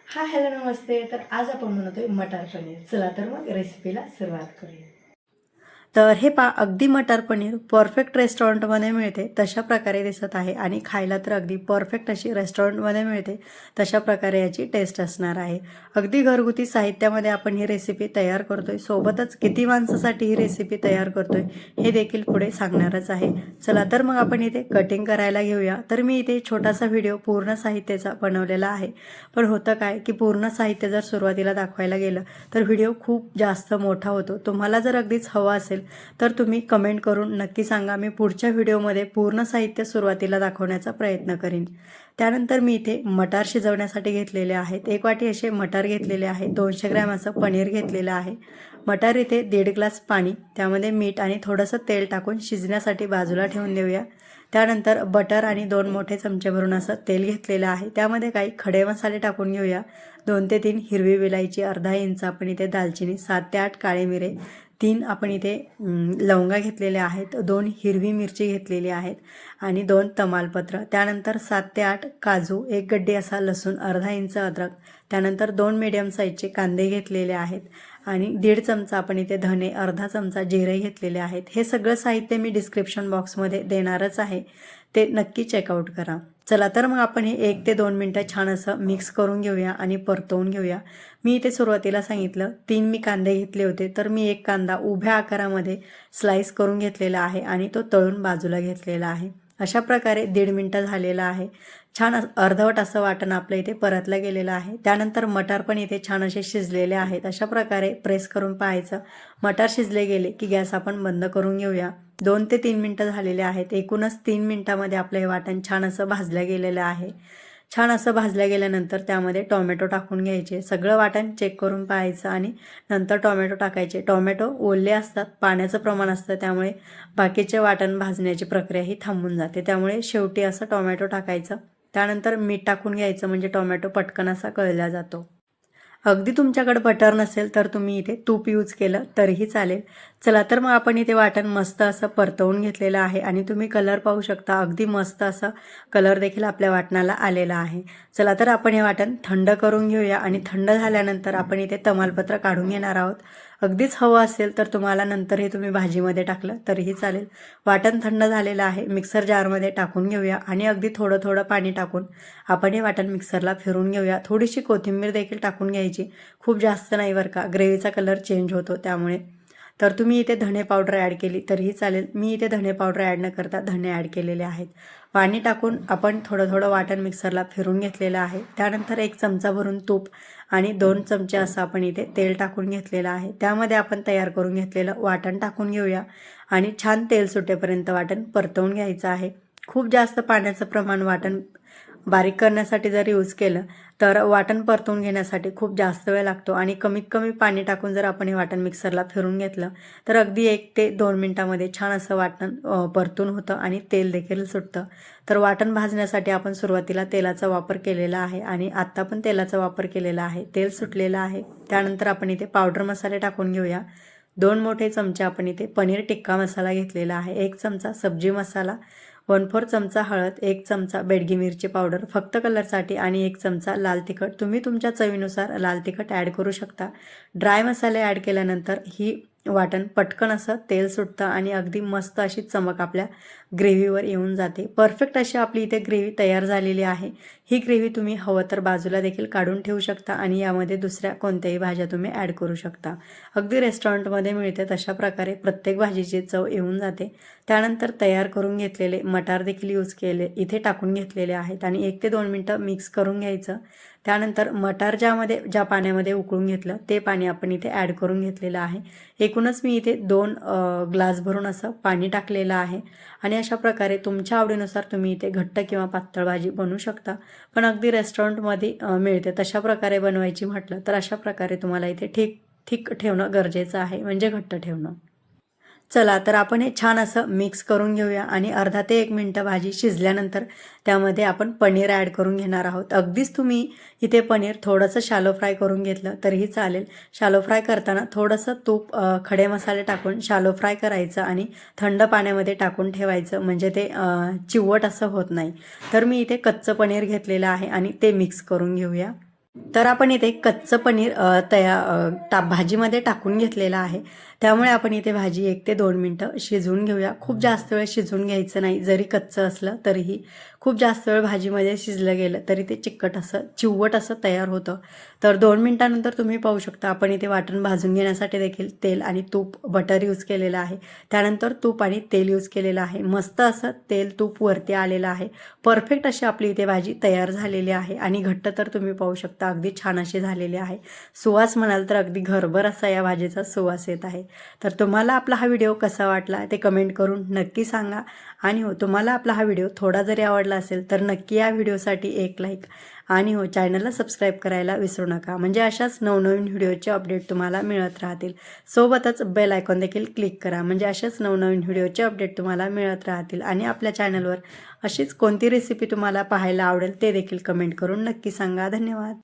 Hi hello नमस्ते. तर आज आपण बनवतोय मटार पनीर. चला तर मग रेसिपीला सुरुवात करूया. तर हे अगदी मटार पनीर परफेक्ट रेस्टॉरंटमध्ये मिळते तशा प्रकारे दिसत आहे आणि खायला तर अगदी परफेक्ट अशी रेस्टॉरंटमध्ये मिळते तशा प्रकारे याची टेस्ट असणार आहे. अगदी घरगुती साहित्यामध्ये आपण ही रेसिपी तयार करतोय. सोबतच किती माणसासाठी ही रेसिपी तयार करतोय हे देखील पुढे सांगणारच आहे. चला तर मग आपण इथे कटिंग करायला घेऊया. तर मी इथे छोटासा व्हिडिओ पूर्ण साहित्याचा बनवलेला आहे. पण होतं काय की पूर्ण साहित्य जर सुरुवातीला दाखवायला गेलं तर व्हिडिओ खूप जास्त मोठा होतो. तुम्हाला जर अगदीच हवा असेल तर तुम्ही कमेंट करून नक्की सांगा. मी पुढच्या व्हिडिओमध्ये पूर्ण साहित्य सुरुवातीला दाखवण्याचा प्रयत्न करीन. त्यानंतर मी इथे मटार शिजवण्यासाठी घेतलेले आहेत. 1 वाटी असे मटार घेतलेले आहे. 200 ग्रॅम असं पनीर घेतलेलं आहे. मटार इथे 1.5 ग्लास पाणी, त्यामध्ये मीठ आणि थोडंसं तेल टाकून शिजण्यासाठी बाजूला ठेवून देऊया. त्यानंतर बटर आणि 2 मोठे चमचे भरून असं तेल घेतलेलं आहे. त्यामध्ये काही खडे मसाले टाकून घेऊया. 2 ते 3 हिरवी वेलची, अर्धा इंच आपण इथे दालचिनी, 7 ते 8 काळे मिरे, 3 आपण इथे लवंगा घेतलेल्या आहेत, 2 हिरवी मिरची घेतलेली आहेत आणि 2 तमालपत्र. त्यानंतर 7 ते 8 काजू, 1 गड्डी असा लसूण, अर्धा इंच अद्रक, त्यानंतर 2 मीडियम साईजचे कांदे घेतलेले आहेत आणि 1.5 चमचा आपण इथे धने, अर्धा चमचा जिरे घेतलेले आहेत. हे सगळं साहित्य मी डिस्क्रिप्शन बॉक्समध्ये देणारच आहे, ते नक्की चेकआउट करा. चला तर मग आपण हे 1 ते 2 मिनटं छान असं मिक्स करून घेऊया आणि परतवून घेऊया. मी इथे सुरुवातीला सांगितलं 3 मी कांदे घेतले होते, तर मी 1 कांदा उभ्या आकारामध्ये स्लाइस करून घेतलेला आहे आणि तो तळून बाजूला घेतलेला आहे. अशा प्रकारे 1.5 मिनटं झालेला आहे. छान अर्धवट असं वाटण आपलं इथे परतलं गेलेलं आहे. त्यानंतर मटार पण इथे छान असे शिजलेले आहेत. अशा प्रकारे प्रेस करून पाहायचं. मटार शिजले गेले की गॅस आपण बंद करून घेऊया. 2 ते 3 मिनटं झालेले आहेत. एकूणच 3 मिनटामध्ये आपलं हे वाटण छान असं भाजलं गेलेलं आहे. छान असं भाजलं गेल्यानंतर त्यामध्ये टोमॅटो टाकून घ्यायचे. सगळं वाटण चेक करून पाहायचं आणि नंतर टोमॅटो टाकायचे. टोमॅटो ओले असतात, पाण्याचं प्रमाण असतं, त्यामुळे बाकीचे वाटण भाजण्याची प्रक्रिया ही थांबून जाते. त्यामुळे शेवटी असं टोमॅटो टाकायचं. त्यानंतर मीठ टाकून घ्यायचं, म्हणजे टोमॅटो पटकन असा कळला जातो. अगदी तुमच्याकडे बटर नसेल तर तुम्ही इथे तूप यूज केलं तरीही चालेल. चला तर मग आपण इथे वाटण मस्त असं परतवून घेतलेलं आहे आणि तुम्ही कलर पाहू शकता. अगदी मस्त असा कलर देखील आपल्या वाटणाला आलेला आहे. चला तर आपण हे वाटण थंड करून घेऊया आणि थंड झाल्यानंतर आपण इथे तमालपत्र काढून घेणार आहोत. अगदीच हवं असेल तर तुम्हाला नंतर हे तुम्ही भाजीमध्ये टाकलं तरीही चालेल. वाटण थंड झालेलं आहे. मिक्सर जारमध्ये टाकून घेऊया आणि अगदी थोडं थोडं पाणी टाकून आपण हे वाटण मिक्सरला फिरून घेऊया. थोडीशी कोथिंबीर देखील टाकून घ्यायची. खूप जास्त नाही बरं का, ग्रेव्हीचा कलर चेंज होतो त्यामुळे. तर तुम्ही इथे धणे पावडर ॲड केली तरीही चालेल. मी इथे धणे पावडर ॲड न करता धणे ॲड केलेले आहेत. पाणी टाकून आपण थोडं थोडं वाटण मिक्सरला फिरून घेतलेलं आहे. त्यानंतर 1 चमचा भरून तूप आणि 2 चमचे असं आपण इथे तेल टाकून घेतलेलं आहे. त्यामध्ये आपण तयार करून घेतलेलं वाटण टाकून घेऊया आणि छान तेल सुटेपर्यंत वाटण परतवून घ्यायचं आहे. खूप जास्त पाण्याचं प्रमाण वाटण बारीक करण्यासाठी जर यूज केलं तर वाटण परतवून घेण्यासाठी खूप जास्त वेळ लागतो आणि कमीत कमी पाणी टाकून जर आपण हे वाटण मिक्सरला फिरून घेतलं तर अगदी 1 ते 2 मिनटामध्ये छान असं वाटण परतून होतं आणि तेल देखील सुटतं. तर वाटण भाजण्यासाठी आपण सुरुवातीला तेलाचा वापर केलेला आहे आणि आत्ता पण तेलाचा वापर केलेला आहे. तेल सुटलेलं आहे. त्यानंतर आपण इथे पावडर मसाले टाकून घेऊया. 2 मोठे चमचे आपण इथे पनीर टिक्का मसाला घेतलेला आहे. 1 चमचा सब्जी मसाला, 1/4 चमचा हळद, 1 चमचा बेडगी मिरची पावडर फक्त कलरसाठी आणि 1 चमचा लाल तिखट. तुम्ही तुमच्या चवीनुसार लाल तिखट ॲड करू शकता. ड्राय मसाले ॲड केल्यानंतर ही वाटण पटकन असं तेल सुटतं आणि अगदी मस्त अशी चमक आपल्या ग्रेव्हीवर येऊन जाते. परफेक्ट अशी आपली इथे ग्रेव्ही तयार झालेली आहे. ही ग्रेव्ही तुम्ही हवं तर बाजूला देखील काढून ठेवू शकता आणि यामध्ये दुसऱ्या कोणत्याही भाज्या तुम्ही ॲड करू शकता. अगदी रेस्टॉरंटमध्ये मिळते तशा प्रकारे प्रत्येक भाजीची चव येऊन जाते. त्यानंतर तयार करून घेतलेले मटार देखील यूज केले इथे टाकून घेतलेले आहेत आणि 1 ते 2 मिनटं मिक्स करून घ्यायचं. त्यानंतर मटार ज्या पाण्यामध्ये उकळून घेतलं ते पाणी आपण इथे ॲड करून घेतलेलं आहे. एकूणच मी इथे 2 ग्लास भरून असं पाणी टाकलेलं आहे आणि अशा प्रकारे तुमच्या आवडीनुसार तुम्ही इथे घट्ट किंवा पातळ भाजी बनवू शकता. पण अगदी रेस्टॉरंटमध्ये मिळते तशा प्रकारे बनवायची म्हटलं तर अशा प्रकारे तुम्हाला इथे ठीक ठीक ठेवणं गरजेचं आहे, म्हणजे घट्ट ठेवणं. चला तर आपण हे छान असं मिक्स करून घेऊया आणि अर्धा ते 1 मिनटं भाजी शिजल्यानंतर त्यामध्ये आपण पनीर ॲड करून घेणार आहोत. अगदीच तुम्ही इथे पनीर थोडंसं शॅलो फ्राय करून घेतलं तरीही चालेल. शॅलो फ्राय करताना थोडंसं तूप, खडे मसाले टाकून शॅलो फ्राय करायचं आणि थंड पाण्यामध्ये टाकून ठेवायचं, म्हणजे ते चिवट असं होत नाही. तर मी इथे कच्चं पनीर घेतलेलं आहे आणि ते मिक्स करून घेऊया. तर आपण इथे कच्चं पनीर भाजीमध्ये टाकून घेतलेलं आहे. त्यामुळे आपण इथे भाजी 1 ते 2 मिनटं शिजवून घेऊया. खूप जास्त वेळ शिजवून घ्यायचं नाही. जरी कच्चं असलं तरीही खूप जास्त वेळ भाजीमध्ये शिजलं गेलं तरी ते चिकट असं चिवट असं तयार होतं. तर 2 मिनिटानंतर तुम्ही पाहू शकता आपण इथे वाटण भाजून घेण्यासाठी देखील तेल आणि तूप बटर यूज केलेलं आहे. त्यानंतर तूप आणि तेल यूज केलेलं आहे. मस्त असं तेल तूप वरती आलेलं आहे. परफेक्ट अशी आपली इथे भाजी तयार झालेली आहे आणि घट्ट तर तुम्ही पाहू शकता अगदी छान अशी झालेली आहे. सुवास म्हणाल तर अगदी घरभर असा या भाजीचा सुवास येत आहे. तर तुम्हाला आपला हा व्हिडिओ कसा वाटला ते कमेंट करून नक्की सांगा. आणि हो, तुम्हाला आपला हा व्हिडिओ थोडा जरी आवडला असेल तर नक्की या व्हिडिओसाठी एक लाईक आणि हो, चॅनलला सबस्क्राईब करायला विसरू नका. म्हणजे अशाच नवनवीन व्हिडिओचे अपडेट तुम्हाला मिळत राहतील. सोबतच बेल आयकॉन देखील क्लिक करा म्हणजे अशाच नवनवीन व्हिडिओचे अपडेट तुम्हाला मिळत राहतील. आणि आपल्या चॅनलवर अशीच कोणती रेसिपी तुम्हाला पाहायला आवडेल ते देखील कमेंट करून नक्की सांगा. धन्यवाद.